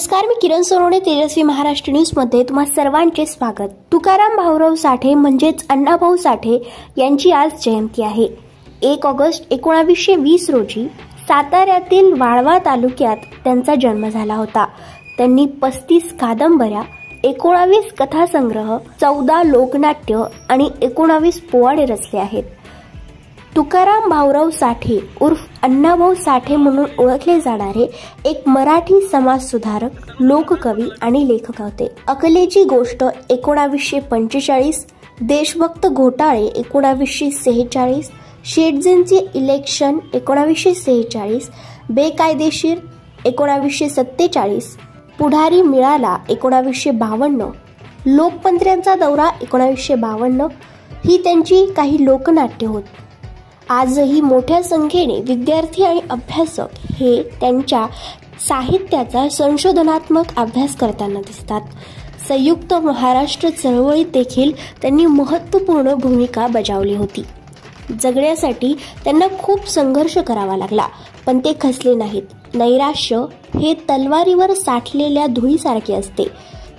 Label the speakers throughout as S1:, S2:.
S1: नमस्कार, मी किरण सोनवणे, तेजस्वी महाराष्ट्र न्यूज मध्ये तुम्हा सर्वांचे स्वागत। तुकाराम भाऊराव साठे म्हणजेच अण्णाभाऊ साठे यांची आज जयंती आहे। 1 ऑगस्ट 1920 रोजी साताऱ्यातील वाळवा तालुक्यात त्यांचा जन्म झाला होता। त्यांनी 35 कादंबऱ्या, 19 कथासंग्रह, 14 लोकनाट्य आणि 19 पोवाडे रचले आहेत। तुकाराम भाऊराव साठे उर्फ अण्णाभाऊ साठे म्हणून ओळखले जाणारे एक मराठी समाजसुधारक, लोककवी आणि लेखक होते। अकलेची गोष्ट 1945, देशभक्त घोटाळे 1946, शेटजींचे इलेक्शन 1946, बेकायदेशीर 1947, पुढारी मिळाला 1952, लोकमंत्र्यांचा दौरा 1952 ही त्यांची काही लोकनाट्य होत। आजही मोठ्या संख्येने विद्यार्थी आणि अभ्यासक हे त्यांच्या साहित्याचा संशोधनात्मक अभ्यास करताना दिसतात। संयुक्त महाराष्ट्र चळवळीत देखील त्यांनी महत्त्वपूर्ण भूमिका बजावली होती। जगण्यासाठी त्यांना खूप संघर्ष करावा लागला, पण ते खचले नाहीत। नैराश्य हे तलवारीवर साठलेल्या धुळीसारखे असते।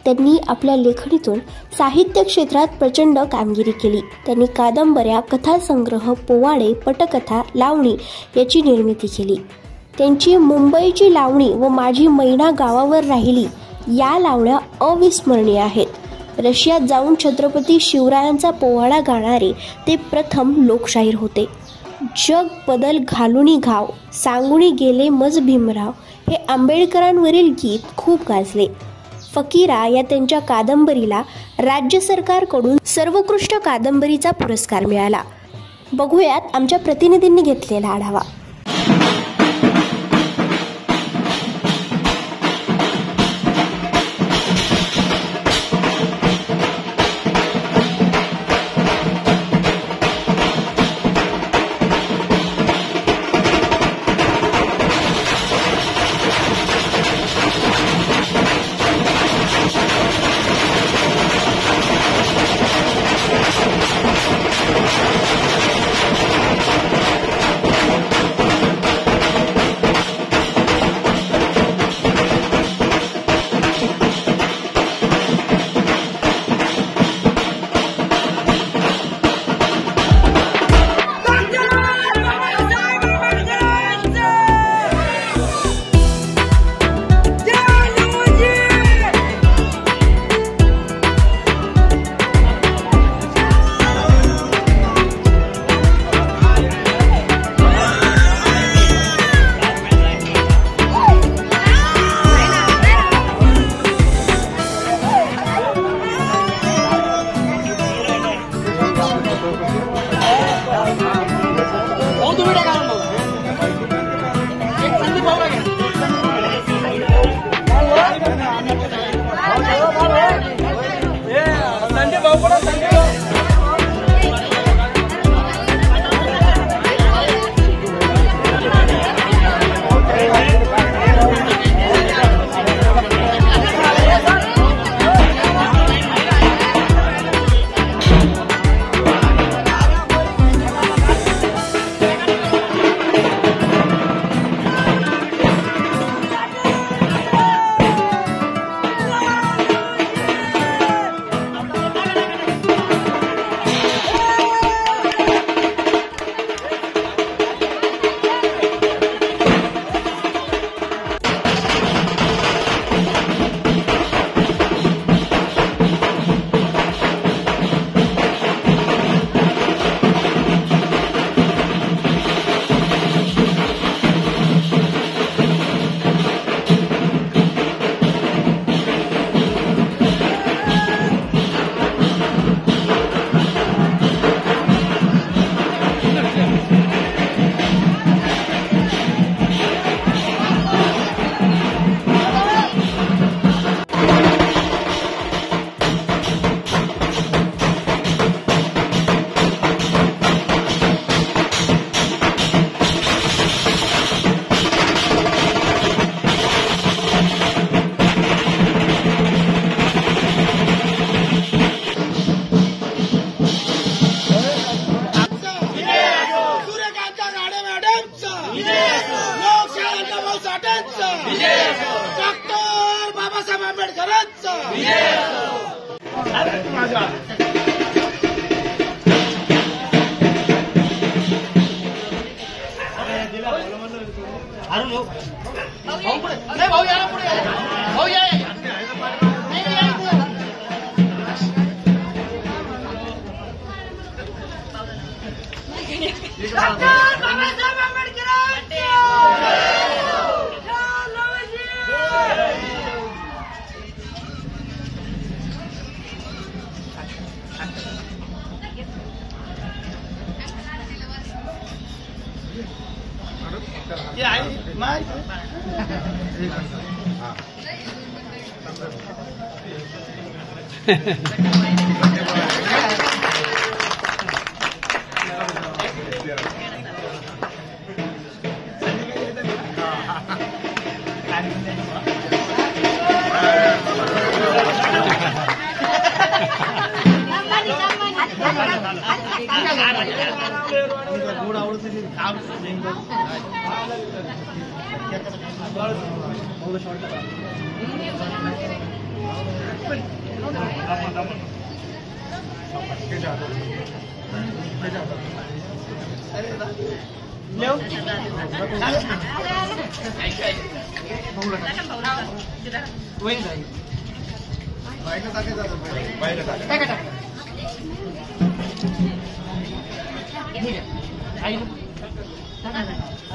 S1: त्यांनी आपल्या लेखणीतून साहित्य क्षेत्रात प्रचंड कामगिरी केली। त्यांनी कादंबऱ्या, कथासंग्रह, पोवाडे, पटकथा, लावणी याची निर्मिती केली। त्यांची मुंबईची लावणी व माझी मैना गावावर राहिली या लावण्या अविस्मरणीय आहेत। रशियात जाऊन छत्रपती शिवरायांचा पोवाडा गाणारे ते प्रथम लोकशाहीर होते। जग बदल घालुनी घाव, सांगुनी गेले मज भीमराव हे आंबेडकरांवरील गीत खूप गाजले। फकीरा या त्यांच्या कादंबरीला राज्य सरकारकडून सर्वोत्कृष्ट कादंबरीचा पुरस्कार मिळाला। बघूयात आमच्या प्रतिनिधींनी घेतलेला आढावा।
S2: साठेंचा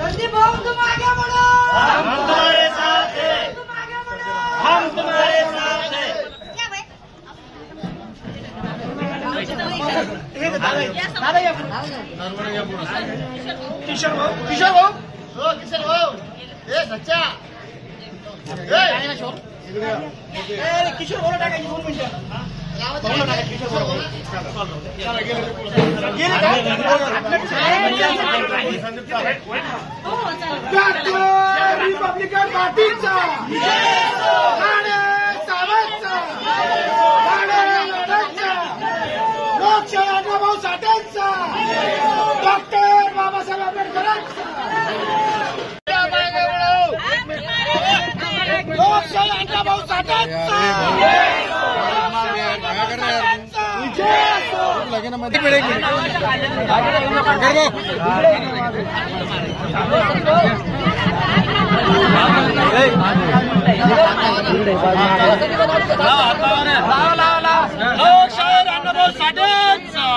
S3: संदीप भाऊ तुम आगे बढ़ो,
S2: हम तुम्हारे साथ हैं,
S3: तुम आगे बढ़ो,
S2: हम तुम्हारे साथ हैं। किशोर भाऊ, किशोर भाऊ, हो किशोर भाऊ, ए सच्चा, किशोर भाऊ टाकायची 2 मिनिटं. रिपब्लिकन पार्टीचा लोकशाही अण्णाभाऊ साठेंचा, डॉक्टर बाबासाहेब आंबेडकरांचा, लोकशाही अण्णाभाऊ साठेंचा. लोकशाही अण्णाभाऊ साठेंचा, लोकशाही अण्णाभाऊ साठेंचा.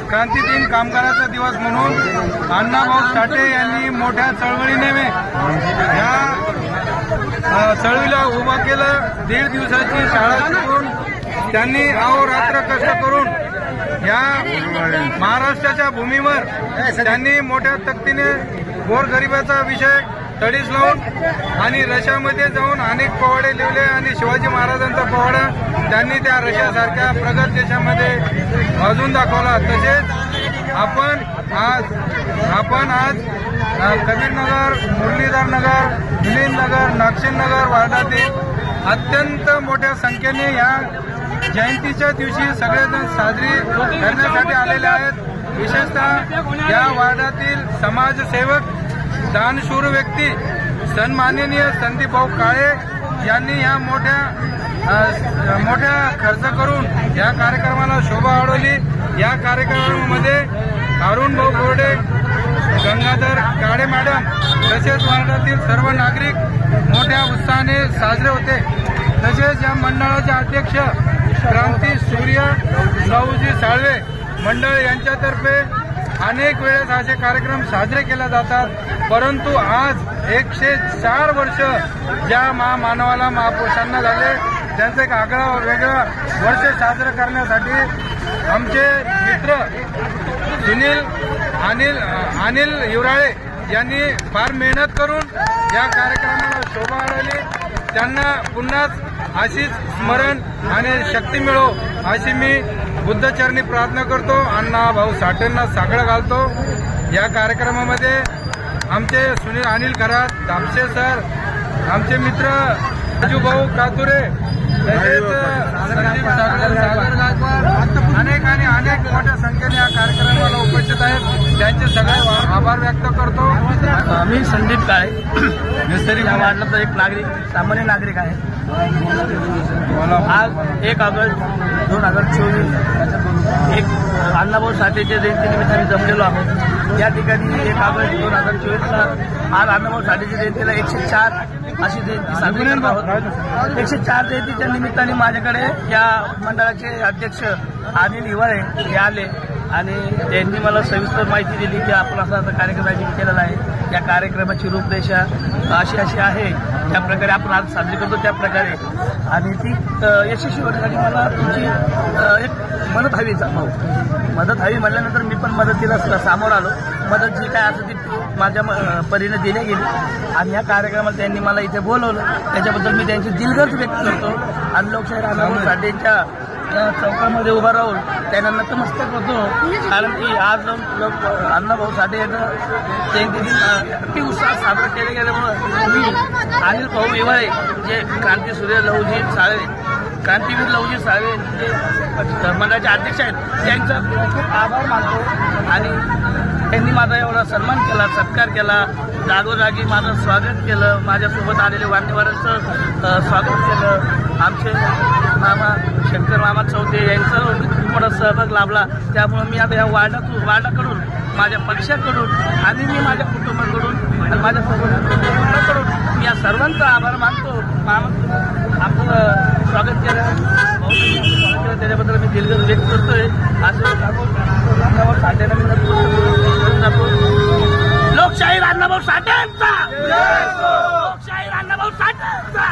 S2: क्रांती दिन कामगाराचा दिवस म्हणून अण्णाभाऊ साठे यांनी मोठ्या चळवळीने या चळवळीला उभा केलं. 1.5 दिवसाची शाळा शिकून त्यांनी अहोरात्र कष्ट करून या महाराष्ट्राच्या भूमीवर त्यांनी मोठ्या ताकदीने गोरगरिबाचा विषय तडीस लावून आणि रशियामध्ये जाऊन अनेक पोवाडे लिहिले आणि शिवाजी महाराजांचा पोवाडा त्यांनी त्या रशियासारख्या प्रगत देशामध्ये अजून दाखवला. तसेच आपण आज कबीरनगर, मुरलीधरनगर, मिलिंदनगर, नागशिनगर वार्डातील अत्यंत मोठ्या संख्येने या जयंतीच्या दिवशी सगळेजण साजरी करण्यासाठी आलेले आहेत. विशेषतः या वार्डातील समाजसेवक, दानशूर व्यक्ती सन्माननीय संदीप भाऊ काळे यांनी या मोठ्या खर्च करून या कार्यक्रमाला शोभा वाढवली. या कार्यक्रमामध्ये अरुण भाऊ बोर्डे, गंगाधर काळे मॅडम तसेच वार्डातील सर्व नागरिक मोठ्या उत्साहाने साजरे होते. तसेच या मंडळाचे अध्यक्ष क्रांती सूर्य लहूजी साळवे मंडळ यांच्यातर्फे अनेक वेळेस असे कार्यक्रम साजरे केले जातात. परंतु आज 104 वर्ष ज्या महामानवाला महापुरुषांना झाले त्यांचं एक आगळा वेगळा वर्ष साजरं करण्यासाठी आमचे मित्र अनिल युवराळे यांनी फार मेहनत करून या कार्यक्रमाला शोभा वाढवली. त्यांना पुन्हा अशीच स्मरण आणि शक्ती मिळो अशी मी बुद्धचरणी प्रार्थना करतो. अण्णा भाऊ साठेंना साकडं घालतो. या कार्यक्रमामध्ये आमचे सुनील अनिल खरात, दापसे सर, आमचे मित्र राजू भाऊ कातुरे, तसेच संदीप सागर गायकवाड, अनेक मोठ्या संख्येने या कार्यक्रमाला उपस्थित आहेत. त्यांचे सगळे आभार व्यक्त करतो.
S4: मी संदीप काळे, या वार्डाचा एक नागरिक, सामान्य नागरिक आहे. आज 1 ऑगस्ट 2024 एक अण्णाभाऊ साठेच्या जयंतीनिमित्ताने जमलेलो आहोत. या ठिकाणी 1 ऑगस्ट 2024ला आज अण्णाभाऊ साठेच्या जयंतीला 104 अशी जयंती साजरी करत आहोत. 104 जयंतीच्या निमित्ताने माझ्याकडे या मंडळाचे अध्यक्ष अनिल हिवाळे हे आले आणि त्यांनी मला सविस्तर माहिती दिली की आपण असा कार्यक्रम आयोजित केलेला आहे. या कार्यक्रमाची रूपरेषा अशी आहे, ज्या प्रकारे आपण आज साजरी करतो त्या प्रकारे, आणि ती यशस्वी होण्यासाठी मला तुमची एक मदत हवी. मदत हवी म्हटल्यानंतर मी पण मदतीला सामोर आलो. मदत जी काय असेल ती माझ्या परीने दिली गेली आणि या कार्यक्रमाला त्यांनी मला इथे बोलवलं. त्याच्याबद्दल मी त्यांची दिलगत व्यक्त करतो आणि लोकशाही अण्णाभाऊ साठेंच्या चौकामध्ये उभा राहून त्यांना नतमस्तक होतो. कारण की आज लोक अण्णाभाऊ साठे यांचं जयंती दिन अति उत्साहात साजरा केले गेल्यामुळं मी अनिल भाऊ हिवाळे जे क्रांतीसूर्य लहूजी साळवे, क्रांतीवीर लहूजी साळवे जे मंडळाचे अध्यक्ष आहेत त्यांचं खूप आभार मानतो. आणि त्यांनी माझा एवढा सन्मान केला, सत्कार केला, जागोजागी माझं स्वागत केलं, माझ्यासोबत आलेले मान्यवरांचं स्वागत केलं. आमचे मामा शंकर मामा चौथे यांचं खूप मोठा सहभाग लाभला. त्यामुळं मी आता या वार्डाकडून, माझ्या पक्षाकडून आणि मी माझ्या कुटुंबाकडून आणि माझ्या कुटुंबाकडून मी या सर्वांचा आभार मानतो. आपलं स्वागत केलं त्याच्याबद्दल मी दिलगिरी व्यक्त करतोय. असं साठेला मी लोकशाही अण्णाभाऊ साठेंचा, लोकशाही अण्णाभाऊ साठेंचा,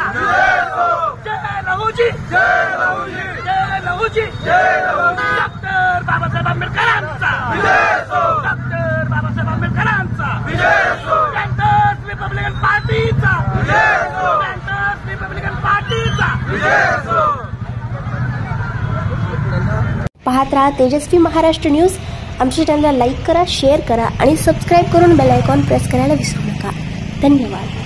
S4: जय लहूजी, जय लहूजी, डॉक्टर बाबासाहेब आंबेडकरांचा, डॉक्टर बाबासाहेब आंबेडकरांचा, सेंटर्स रिपब्लिकन पार्टीचा, सेंटर्स रिपब्लिकन पार्टीचा.
S1: पाहत रहा तेजस्वी महाराष्ट्र न्यूज. आमच्या चॅनलला लाईक करा, शेअर करा आणि सबस्क्राईब करून बेल आयकॉन प्रेस करायला विसरू नका. धन्यवाद.